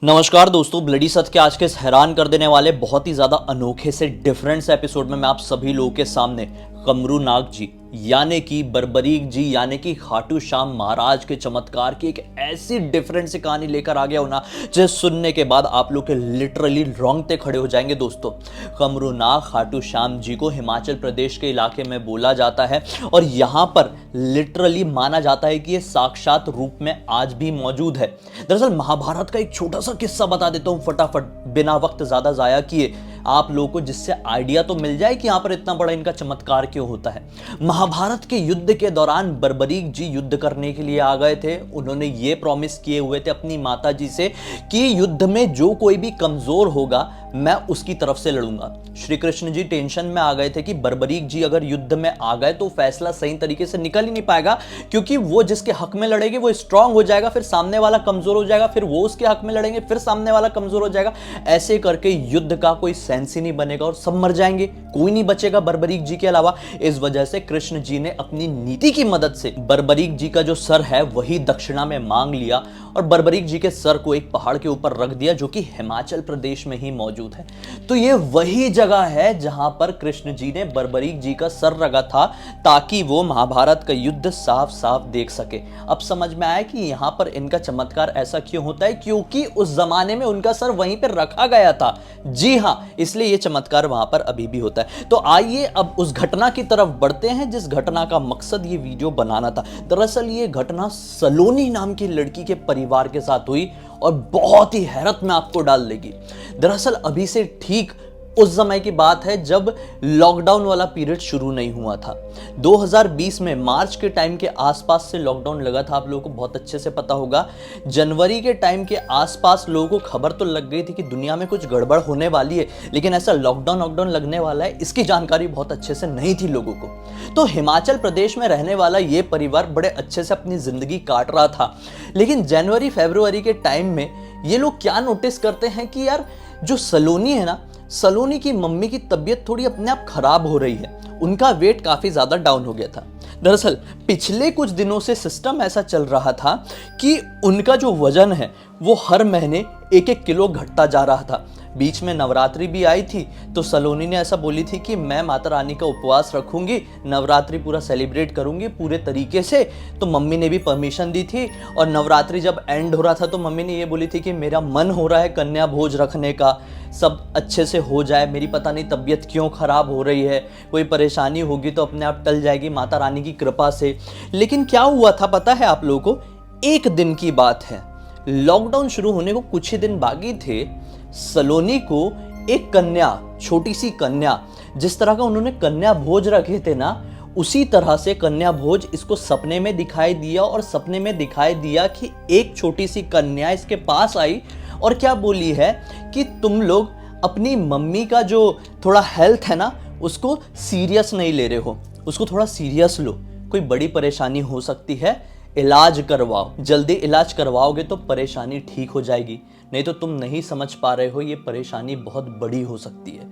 नमस्कार दोस्तों, ब्लडी सत्य के आज के इस हैरान कर देने वाले बहुत ही ज्यादा अनोखे से डिफरेंट से एपिसोड में मैं आप सभी लोगों के सामने कमरू नाग जी यानी कि बर्बरीक जी यानी कि खाटू श्याम महाराज के चमत्कार की एक ऐसी डिफरेंट सी कहानी लेकर आ गया हो ना, जिसे सुनने के बाद आप लोग के लिटरली रोंगटे खड़े हो जाएंगे। दोस्तों, कमरू नाग खाटू श्याम जी को हिमाचल प्रदेश के इलाके में बोला जाता है और यहाँ पर लिटरली माना जाता है कि ये साक्षात रूप में आज भी मौजूद है। दरअसल महाभारत का एक छोटा सा किस्सा बता देता हूँ फटाफट, बिना वक्त ज्यादा जाया किए आप लोगों को, जिससे आइडिया तो मिल जाए कि यहाँ पर इतना बड़ा इनका चमत्कार क्यों होता है। महाभारत के युद्ध के दौरान बर्बरीक जी युद्ध करने के लिए आ गए थे। उन्होंने ये प्रॉमिस किए हुए थे अपनी माता जी से कि युद्ध में जो कोई भी कमजोर होगा मैं उसकी तरफ से लड़ूंगा। श्री कृष्ण जी टेंशन में आ गए थे कि बर्बरीक जी अगर युद्ध में आ गए तो फैसला सही तरीके से निकल ही नहीं पाएगा, क्योंकि वो जिसके हक में लड़ेगी वो स्ट्रांग हो जाएगा, फिर सामने वाला कमजोर हो जाएगा, फिर वो उसके हक में लड़ेंगे, फिर सामने वाला कमजोर हो जाएगा। ऐसे करके युद्ध का कोई सेंस ही नहीं बनेगा और सब मर जाएंगे, कोई नहीं बचेगा बर्बरीक जी के अलावा। इस वजह से कृष्ण जी ने अपनी नीति की मदद से बर्बरीक जी का जो सर है वही दक्षिणा में मांग लिया और बर्बरीक जी के सर को एक पहाड़ के ऊपर रख दिया, जो कि हिमाचल प्रदेश में ही मौजूद है। तो ये वही जगह है जहां पर कृष्ण जी ने बर्बरीक जी का सर रखा था ताकि वो महाभारत का युद्ध साफ साफ देख सके। अब समझ में आया कि यहां पर इनका चमत्कार ऐसा क्यों होता है, क्योंकि उस जमाने में उनका सर वहीं पर रखा गया था। जी हां, इसलिए ये चमत्कार वहां पर अभी भी होता है। तो आइए अब उस घटना की तरफ बढ़ते हैं जिस घटना का मकसद ये वीडियो बनाना था। दरअसल ये घटना सलोनी नाम की लड़की के परिवार के साथ हुई और बहुत ही हैरत में आपको डाल देगी। दरअसल अभी से ठीक उस समय की बात है जब लॉकडाउन वाला पीरियड शुरू नहीं हुआ था। 2020 में मार्च के टाइम के आसपास से लॉकडाउन लगा था, आप लोगों को बहुत अच्छे से पता होगा। जनवरी के टाइम के आसपास लोगों को खबर तो लग गई थी कि दुनिया में कुछ गड़बड़ होने वाली है, लेकिन ऐसा लॉकडाउन लगने वाला है इसकी जानकारी बहुत अच्छे से नहीं थी लोगों को। तो हिमाचल प्रदेश में रहने वाला ये परिवार बड़े अच्छे से अपनी जिंदगी काट रहा था, लेकिन जनवरी फरवरी के टाइम में ये लोग क्या नोटिस करते हैं कि यार जो सलोनी है ना, सलोनी की मम्मी की तबीयत थोड़ी अपने आप खराब हो रही है। उनका वेट काफी ज्यादा डाउन हो गया था। दरअसल पिछले कुछ दिनों से सिस्टम ऐसा चल रहा था कि उनका जो वजन है वो हर महीने 1-1 किलो घटता जा रहा था। बीच में नवरात्रि भी आई थी तो सलोनी ने ऐसा बोली थी कि मैं माता रानी का उपवास रखूंगी, नवरात्रि पूरा सेलिब्रेट करूंगी पूरे तरीके से। तो मम्मी ने भी परमिशन दी थी और नवरात्रि जब एंड हो रहा था तो मम्मी ने ये बोली थी कि मेरा मन हो रहा है कन्या भोज रखने का, सब अच्छे से हो जाए, मेरी पता नहीं तबीयत क्यों खराब हो रही है, कोई परेशानी होगी तो अपने आप टल जाएगी माता रानी की कृपा से। लेकिन क्या हुआ था पता है आप लोगों को? एक दिन की बात है, लॉकडाउन शुरू होने को कुछ ही दिन बाकी थे। सलोनी को एक कन्या, छोटी सी कन्या, जिस तरह का उन्होंने कन्या भोज रखे थे ना, उसी तरह से कन्या भोज इसको सपने में दिखाई दिया और सपने में दिखाई दिया कि एक छोटी सी कन्या इसके पास आई और क्या बोली है कि तुम लोग अपनी मम्मी का जो थोड़ा हेल्थ है ना उसको सीरियस नहीं ले रहे हो, उसको थोड़ा सीरियस लो, कोई बड़ी परेशानी हो सकती है, इलाज करवाओ, जल्दी इलाज करवाओगे तो परेशानी ठीक हो जाएगी, नहीं तो तुम नहीं समझ पा रहे हो ये परेशानी बहुत बड़ी हो सकती है।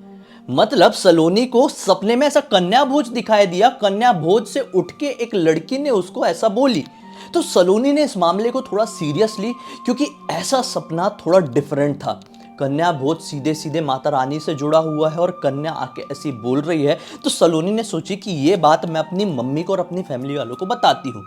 मतलब सलोनी को सपने में ऐसा कन्या भोज दिखाई दिया, कन्या भोज से उठ के एक लड़की ने उसको ऐसा बोली। तो सलोनी ने इस मामले को थोड़ा सीरियस ली, क्योंकि ऐसा सपना थोड़ा डिफरेंट था। कन्या भोज सीधे सीधे माता रानी से जुड़ा हुआ है और कन्या आके ऐसी बोल रही है, तो सलोनी ने सोची कि ये बात मैं अपनी मम्मी को और अपनी फैमिली वालों को बताती हूँ।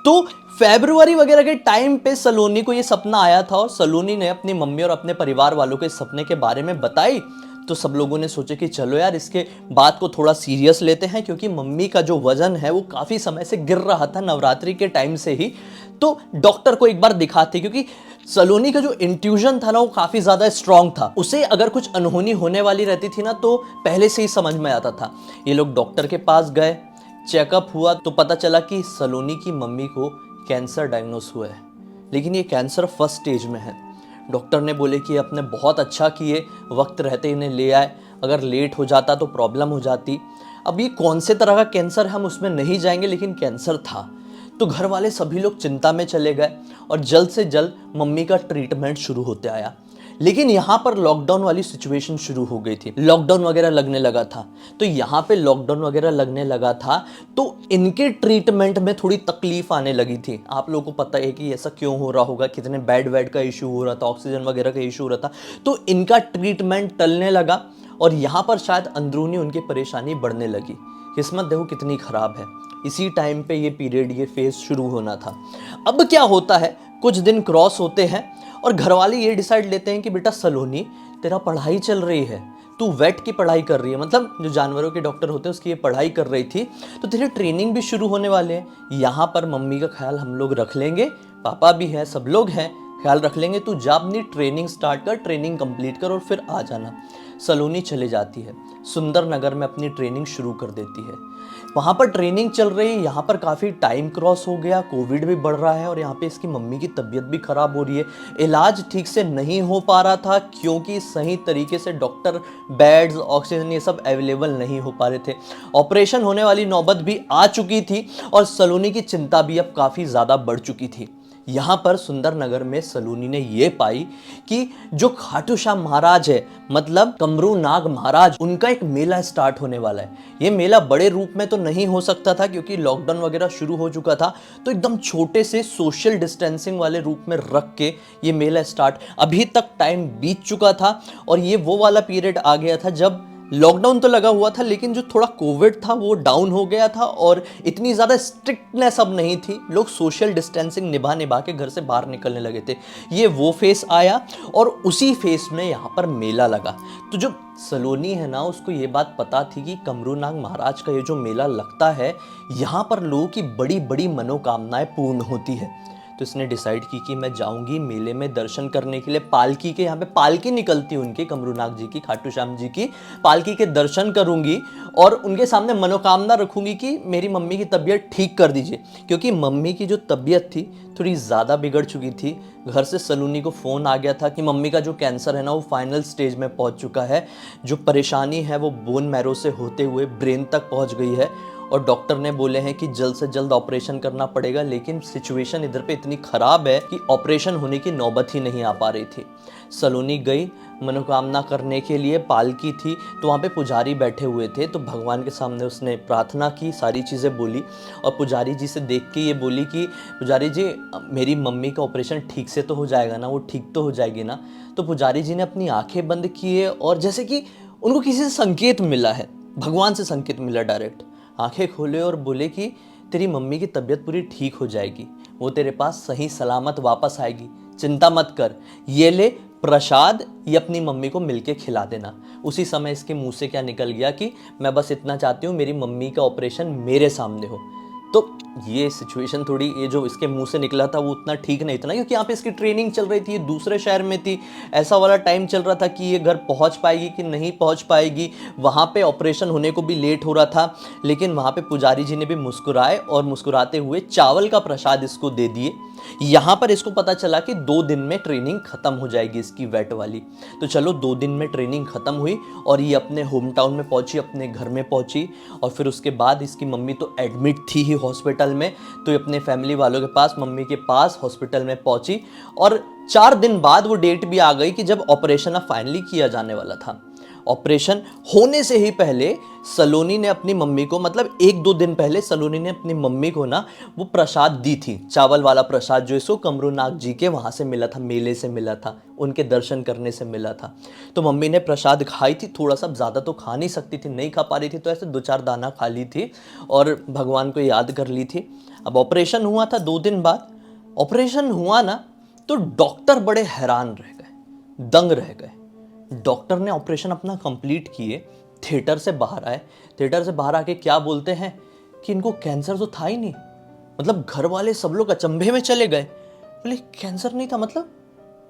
तो फरवरी वगैरह के टाइम पे सलोनी को ये सपना आया था और सलोनी ने अपनी मम्मी और अपने परिवार वालों को इस सपने के बारे में बताई। तो सब लोगों ने सोचे कि चलो यार इसके बात को थोड़ा सीरियस लेते हैं, क्योंकि मम्मी का जो वजन है वो काफ़ी समय से गिर रहा था नवरात्रि के टाइम से ही। तो डॉक्टर को एक बार दिखाते, क्योंकि सलोनी का जो इंट्यूजन था ना वो काफ़ी ज़्यादा स्ट्रांग था, उसे अगर कुछ अनहोनी होने वाली रहती थी ना तो पहले से ही समझ में आता था। ये लोग डॉक्टर के पास गए, चेकअप हुआ तो पता चला कि सलोनी की मम्मी को कैंसर डायग्नोस हुआ है, लेकिन ये कैंसर फर्स्ट स्टेज में है। डॉक्टर ने बोले कि आपने बहुत अच्छा किए, वक्त रहते इन्हें ले आए, अगर लेट हो जाता तो प्रॉब्लम हो जाती। अब ये कौन से तरह का कैंसर हम उसमें नहीं जाएंगे, लेकिन कैंसर था। तो घर वाले सभी लोग चिंता में चले गए और जल्द से जल्द मम्मी का ट्रीटमेंट शुरू होते आया। लेकिन यहाँ पर लॉकडाउन वाली सिचुएशन शुरू हो गई थी, लॉकडाउन वगैरह लगने लगा था। तो यहाँ पे लॉकडाउन वगैरह लगने लगा था तो इनके ट्रीटमेंट में थोड़ी तकलीफ आने लगी थी। आप लोगों को पता है कि ऐसा क्यों हो रहा होगा, कितने बेड वेड का इशू हो रहा था, ऑक्सीजन वगैरह का इशू हो रहा था, तो इनका ट्रीटमेंट टलने लगा और यहाँ पर शायद अंदरूनी उनकी परेशानी बढ़ने लगी। किस्मत देखो कितनी खराब है, इसी टाइम पे ये पीरियड, ये फेज शुरू होना था। अब क्या होता है, कुछ दिन क्रॉस होते हैं और घर वाले ये डिसाइड लेते हैं कि बेटा सलोनी, तेरा पढ़ाई चल रही है, तू वेट की पढ़ाई कर रही है, मतलब जो जानवरों के डॉक्टर होते हैं उसकी ये पढ़ाई कर रही थी, तो तेरी ट्रेनिंग भी शुरू होने वाले हैं। यहाँ पर मम्मी का ख्याल हम लोग रख लेंगे, पापा भी है, सब लोग हैं, ख्याल रख लेंगे, तू जा अपनी ट्रेनिंग स्टार्ट कर, ट्रेनिंग कंप्लीट कर और फिर आ जाना। सलोनी चले जाती है, सुंदर नगर में अपनी ट्रेनिंग शुरू कर देती है। वहाँ पर ट्रेनिंग चल रही है, यहाँ पर काफ़ी टाइम क्रॉस हो गया, कोविड भी बढ़ रहा है और यहाँ पे इसकी मम्मी की तबीयत भी खराब हो रही है। इलाज ठीक से नहीं हो पा रहा था क्योंकि सही तरीके से डॉक्टर, बेड्स, ऑक्सीजन ये सब अवेलेबल नहीं हो पा रहे थे। ऑपरेशन होने वाली नौबत भी आ चुकी थी और सलोनी की चिंता भी अब काफ़ी ज़्यादा बढ़ चुकी थी। यहाँ पर सुंदर नगर में सलोनी ने ये पाई कि जो खाटू श्याम महाराज है, मतलब कमरू नाग महाराज, उनका एक मेला स्टार्ट होने वाला है। ये मेला बड़े रूप में तो नहीं हो सकता था क्योंकि लॉकडाउन वगैरह शुरू हो चुका था, तो एकदम छोटे से सोशल डिस्टेंसिंग वाले रूप में रख के ये मेला स्टार्ट, अभी तक टाइम बीत चुका था और ये वो वाला पीरियड आ गया था जब लॉकडाउन तो लगा हुआ था लेकिन जो थोड़ा कोविड था वो डाउन हो गया था और इतनी ज़्यादा स्ट्रिक्टनेस अब नहीं थी, लोग सोशल डिस्टेंसिंग निभा निभा के घर से बाहर निकलने लगे थे। ये वो फेस आया और उसी फेस में यहाँ पर मेला लगा। तो जो सलोनी है ना, उसको ये बात पता थी कि कमरूनाग महाराज का ये जो मेला लगता है, यहाँ पर लोगों की बड़ी बड़ी मनोकामनाएं पूर्ण होती है। तो इसने डिसाइड की कि मैं जाऊंगी मेले में दर्शन करने के लिए। पालकी के, यहाँ पे पालकी निकलती है उनकी, कमरूनाग जी की, खाटू श्याम जी की पालकी के दर्शन करूंगी और उनके सामने मनोकामना रखूंगी कि मेरी मम्मी की तबीयत ठीक कर दीजिए, क्योंकि मम्मी की जो तबीयत थी थोड़ी ज़्यादा बिगड़ चुकी थी। घर से सलोनी को फ़ोन आ गया था कि मम्मी का जो कैंसर है ना वो फाइनल स्टेज में पहुंच चुका है, जो परेशानी है वो बोन मैरो से होते हुए ब्रेन तक पहुंच गई है और डॉक्टर ने बोले हैं कि जल्द से जल्द ऑपरेशन करना पड़ेगा। लेकिन सिचुएशन इधर पे इतनी ख़राब है कि ऑपरेशन होने की नौबत ही नहीं आ पा रही थी। सलोनी गई मनोकामना करने के लिए, पालकी थी तो वहाँ पे पुजारी बैठे हुए थे, तो भगवान के सामने उसने प्रार्थना की, सारी चीज़ें बोली और पुजारी जी से देख के ये बोली कि पुजारी जी, मेरी मम्मी का ऑपरेशन ठीक से तो हो जाएगा ना, वो ठीक तो हो जाएगी ना। तो पुजारी जी ने अपनी आंखें बंद किए और जैसे कि उनको किसी से संकेत मिला है, भगवान से संकेत मिला डायरेक्ट, आंखें खोले और बोले कि तेरी मम्मी की तबीयत पूरी ठीक हो जाएगी, वो तेरे पास सही सलामत वापस आएगी, चिंता मत कर, ये ले प्रसाद, ये अपनी मम्मी को मिलके खिला देना। उसी समय इसके मुंह से क्या निकल गया कि मैं बस इतना चाहती हूँ मेरी मम्मी का ऑपरेशन मेरे सामने हो। तो ये सिचुएशन थोड़ी, ये जो इसके मुंह से निकला था वो उतना ठीक नहीं था ना, क्योंकि यहाँ पे इसकी ट्रेनिंग चल रही थी, ये दूसरे शहर में थी, ऐसा वाला टाइम चल रहा था कि ये घर पहुँच पाएगी कि नहीं पहुँच पाएगी, वहाँ पे ऑपरेशन होने को भी लेट हो रहा था। लेकिन वहाँ पे पुजारी जी ने भी मुस्कुराए और मुस्कुराते हुए चावल का प्रसाद इसको दे दिए। यहाँ पर इसको पता चला कि 2 दिन में ट्रेनिंग खत्म हो जाएगी इसकी वेट वाली। तो चलो 2 दिन में ट्रेनिंग खत्म हुई और ये अपने होम टाउन में पहुंची, अपने घर में पहुंची और फिर उसके बाद इसकी मम्मी तो एडमिट थी ही हॉस्पिटल में, तो ये अपने फैमिली वालों के पास, मम्मी के पास हॉस्पिटल में पहुंची और 4 दिन बाद वो डेट भी आ गई कि जब ऑपरेशन अब फाइनली किया जाने वाला था। ऑपरेशन होने से ही पहले सलोनी ने अपनी मम्मी को, मतलब 1-2 दिन पहले सलोनी ने अपनी मम्मी को ना वो प्रसाद दी थी, चावल वाला प्रसाद जो इसको कमरूनाग जी के वहाँ से मिला था, मेले से मिला था, उनके दर्शन करने से मिला था। तो मम्मी ने प्रसाद खाई थी, थोड़ा सा, ज़्यादा तो खा नहीं सकती थी, नहीं खा पा रही थी, तो ऐसे 2-4 दाना खा ली थी और भगवान को याद कर ली थी। अब ऑपरेशन हुआ था 2 दिन बाद, ऑपरेशन हुआ ना तो डॉक्टर बड़े हैरान रह गए, दंग रह गए। डॉक्टर ने ऑपरेशन अपना कंप्लीट किए, थिएटर से बाहर आए, थिएटर से बाहर आके क्या बोलते हैं कि इनको कैंसर तो था ही नहीं। मतलब घर वाले सब लोग अचंभे में चले गए, बोले कैंसर नहीं था, मतलब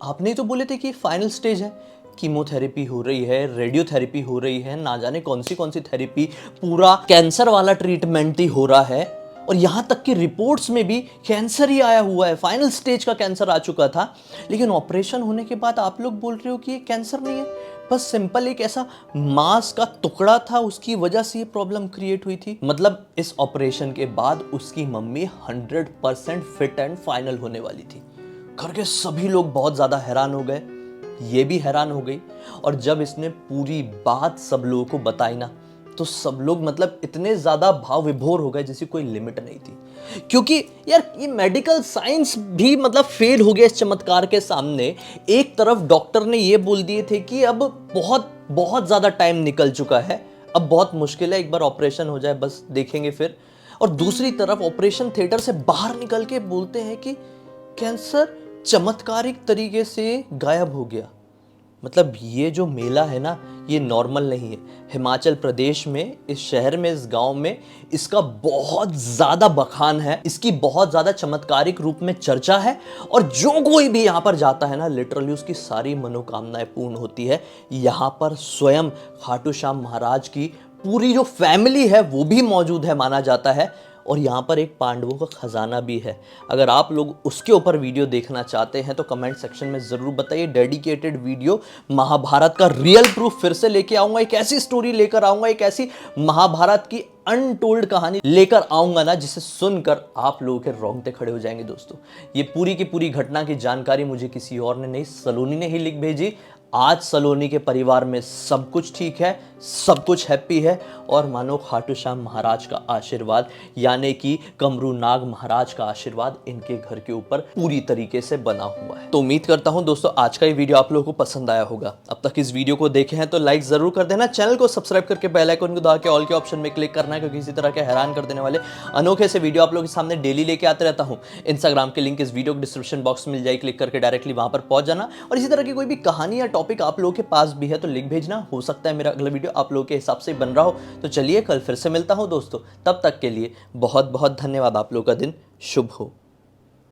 आपने ही तो बोले थे कि फाइनल स्टेज है, कीमोथेरेपी हो रही है, रेडियोथेरेपी हो रही है, ना जाने कौन सी थेरेपी, पूरा कैंसर वाला ट्रीटमेंट ही हो रहा है और यहाँ तक कि रिपोर्ट्स में भी कैंसर ही आया हुआ है, फाइनल स्टेज का कैंसर आ चुका था। लेकिन ऑपरेशन होने के बाद आप लोग बोल रहे हो कि ये कैंसर नहीं है, बस सिंपल एक ऐसा मांस का टुकड़ा था, उसकी वजह से ये प्रॉब्लम क्रिएट हुई थी। मतलब इस ऑपरेशन के बाद उसकी मम्मी 100% फिट एंड फाइनल होने वाली थी। घर के सभी लोग बहुत ज़्यादा हैरान हो गए, ये भी हैरान हो गई। और जब इसने पूरी बात सब लोगों को बताई ना, तो सब लोग मतलब इतने ज़्यादा भाव विभोर हो गए जैसी कोई लिमिट नहीं थी। क्योंकि यार ये मेडिकल साइंस भी मतलब फेल हो गया इस चमत्कार के सामने। एक तरफ डॉक्टर ने ये बोल दिए थे कि अब बहुत बहुत ज़्यादा टाइम निकल चुका है, अब बहुत मुश्किल है, एक बार ऑपरेशन हो जाए बस देखेंगे फिर। और दूसरी तरफ ऑपरेशन थिएटर से बाहर निकल के बोलते हैं कि कैंसर चमत्कारिक तरीके से गायब हो गया। मतलब ये जो मेला है ना, ये नॉर्मल नहीं है। हिमाचल प्रदेश में, इस शहर में, इस गांव में इसका बहुत ज़्यादा बखान है, इसकी बहुत ज़्यादा चमत्कारिक रूप में चर्चा है। और जो कोई भी यहाँ पर जाता है ना, लिटरली उसकी सारी मनोकामनाएं पूर्ण होती है। यहाँ पर स्वयं खाटू श्याम महाराज की पूरी जो फैमिली है वो भी मौजूद है माना जाता है। और यहाँ पर एक पांडवों का खजाना भी है। अगर आप लोग उसके ऊपर वीडियो देखना चाहते हैं तो कमेंट सेक्शन में ज़रूर बताइए। डेडिकेटेड वीडियो, महाभारत का रियल प्रूफ फिर से लेके आऊँगा, एक ऐसी स्टोरी लेकर आऊँगा, एक ऐसी महाभारत की अनटोल्ड कहानी लेकर आऊँगा ना, जिसे सुनकर आप लोगों के रोंगटे खड़े हो जाएंगे। दोस्तों, ये पूरी की पूरी घटना की जानकारी मुझे किसी और ने नहीं, सलोनी ने ही लिख भेजी। आज सलोनी के परिवार में सब कुछ ठीक है, सब कुछ हैप्पी है। और मानो खाटू श्याम महाराज का आशीर्वाद, यानी कि कमरू नाग महाराज का आशीर्वाद इनके घर के ऊपर पूरी तरीके से बना हुआ है। तो उम्मीद करता हूं दोस्तों आज का ये वीडियो आप लोगों को पसंद आया होगा। अब तक इस वीडियो को देखे हैं तो लाइक जरूर कर देना, चैनल को सब्सक्राइब करके बेल आइकन को दबा के ऑल के ऑप्शन में क्लिक करना है, क्योंकि इसी तरह के हैरान कर देने वाले अनोखे से वीडियो आप लोगों के सामने डेली लेके आते रहता हूँ। इंस्टाग्राम के लिंक इस वीडियो को डिस्क्रिप्शन बॉक्स में मिल जाए, क्लिक करके डायरेक्टली वहां पर पहुंच जाना। और इसी तरह की कोई भी कहानी या टॉपिक आप लोगों के पास भी है तो लिख भेजना, हो सकता है मेरा अगला वीडियो आप लोगों के हिसाब से बन रहा हो। तो चलिए कल फिर से मिलता हूं दोस्तों, तब तक के लिए बहुत बहुत धन्यवाद। आप लोगों का दिन शुभ हो।